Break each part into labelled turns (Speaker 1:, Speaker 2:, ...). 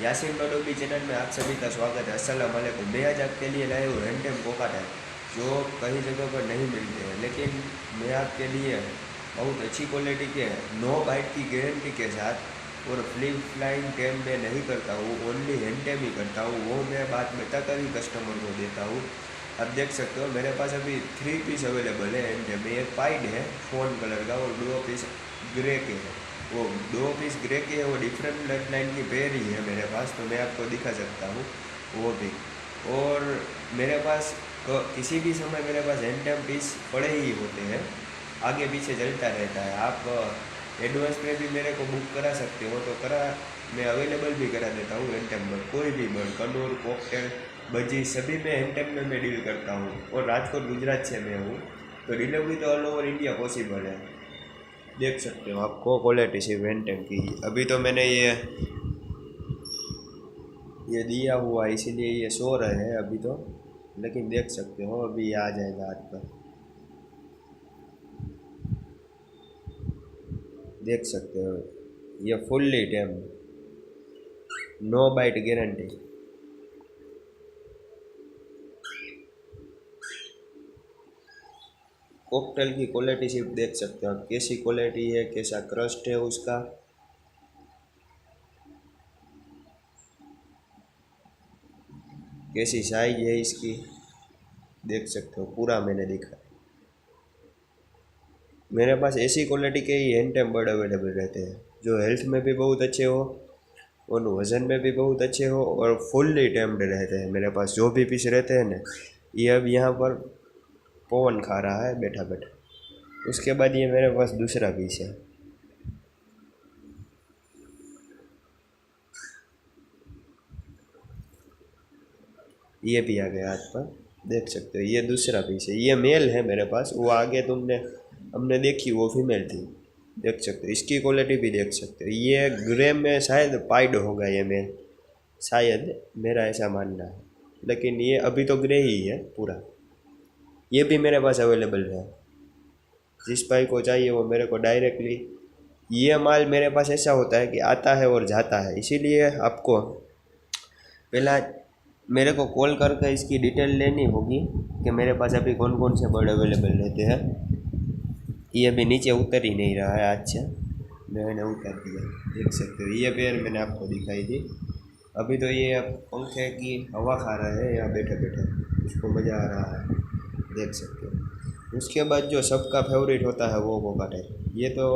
Speaker 1: Yasin बडोबी channel में आप सभी का स्वागत है। अस्सलाम वालेकुम। मैं आज आपके लिए लाया हूँ हैंडटेम कोकाटेल जो कई जगह पर नहीं मिलते हैं, लेकिन मैं आपके लिए बहुत अच्छी क्वालिटी के नो बाइट की गारंटी के साथ और फ्लिप फ्लाइंग टेम मैं नहीं करता हूँ, ओनली हैंडटेम ही करता हूँ। वो मैं बात बताकर ही कस्टमर को देता हूँ। आप देख सकते हो मेरे पास अभी 3 पीस अवेलेबल है हैंडटेम में। एक पाइड है फ़ोन कलर का और 2 पीस ग्रे के हैं। वो 2 पीस ग्रे की है, वो डिफरेंट ब्लड लाइन की पेयर ही है मेरे पास, तो मैं आपको दिखा सकता हूँ वो भी। और मेरे पास किसी भी समय मेरे पास हैंडटेम पीस पड़े ही होते हैं, आगे पीछे चलता रहता है। आप एडवांस में भी मेरे को बुक करा सकते हो तो मैं अवेलेबल भी करा देता हूँ हैंडटेम में। कोई भी बर्ड, कनूर, कॉकटेल, भजी, सभी में हैंडटेम में मैं डील करता हूँ। और राजकोट गुजरात से मैं हूँ, तो डिलीवरी तो ऑल ओवर इंडिया पॉसिबल है। देख सकते हो आपको क्वालिटी सिर्फ हैंडटेम की। अभी तो मैंने ये दिया हुआ है, इसीलिए ये सो रहे हैं अभी तो, लेकिन देख सकते हो अभी आ जाएगा हाथ पर। देख सकते हो ये फुल्ली टेम, नो बाइट गारंटी। कॉकटेल की क्वालिटी सिर्फ देख सकते हो आप, कैसी क्वालिटी है, कैसा क्रस्ट है उसका। कैसी साइज है इसकी, देख सकते हो पूरा मैंने दिखा। मेरे पास ऐसी क्वालिटी के ही हैंडटेम बर्ड अवेलेबल रहते हैं जो हेल्थ में भी बहुत अच्छे हो और वज़न में भी बहुत अच्छे हो और फुल्ली टेम्ड रहते हैं। मेरे पास जो भी पीस रहते हैं ना, ये अब यहाँ पर पवन खा रहा है बैठा बैठा। उसके बाद ये मेरे पास दूसरा पीस है, ये भी आ गया हाथ पर। देख सकते हो ये दूसरा पीस है, ये मेल है मेरे पास। वो आगे हमने देखी वो फीमेल थी। देख सकते हो इसकी क्वालिटी भी देख सकते हो। ये ग्रे में शायद पाइड होगा ये मेल, शायद मेरा ऐसा मानना है, लेकिन ये अभी तो ग्रे ही है पूरा। ये भी मेरे पास अवेलेबल है, जिस भाई को चाहिए वो मेरे को डायरेक्टली। ये माल मेरे पास ऐसा होता है कि आता है और जाता है, इसीलिए आपको पहला मेरे को कॉल करके इसकी डिटेल लेनी होगी कि मेरे पास अभी कौन कौन से बर्ड अवेलेबल रहते हैं। ये अभी नीचे उतर ही नहीं रहा है, अच्छा मैंने उतार दिया। देख सकते हो ये पेयर मैंने आपको दिखाई थी। अभी तो ये पंखे की हवा खा रहा है यहाँ बैठे बैठे, उसको मज़ा आ रहा है, देख सकते हो। उसके बाद जो सबका फेवरेट होता है वो कोकाटेल। ये तो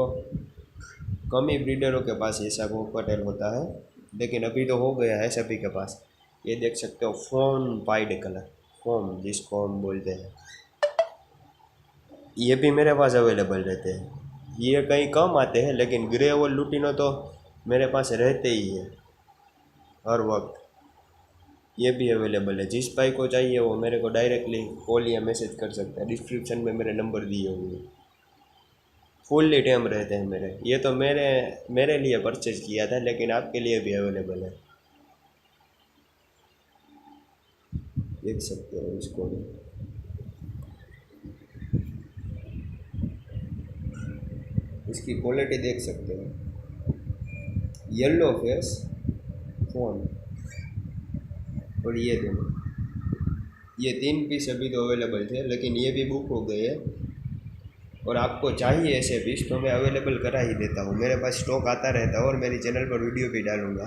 Speaker 1: कम ही ब्रीडरों के पास ऐसा कोकाटेल होता है, लेकिन अभी तो हो गया है सभी के पास। ये देख सकते हो फोम पाइड कलर, फोम जिसको हम बोलते हैं, ये भी मेरे पास अवेलेबल रहते हैं। ये कहीं कम आते हैं, लेकिन ग्रे और लुटिनो तो मेरे पास रहते ही है हर वक्त। ये भी अवेलेबल है, जिस भाई को चाहिए वो मेरे को डायरेक्टली कॉल या मैसेज कर सकता है। डिस्क्रिप्शन में मेरे नंबर दिए हुए हैं। फुल्ली टेम रहते हैं मेरे। ये तो मेरे लिए परचेज किया था, लेकिन आपके लिए भी अवेलेबल है। देख सकते हो इसको, इसकी क्वालिटी देख सकते हो। येलो फेस फोन और ये दोनों, ये 3 पीस अभी तो अवेलेबल थे, लेकिन ये भी बुक हो गए हैं। और आपको चाहिए ऐसे पीस तो मैं अवेलेबल करा ही देता हूँ। मेरे पास स्टॉक आता रहता है और मेरी चैनल पर वीडियो भी डालूँगा।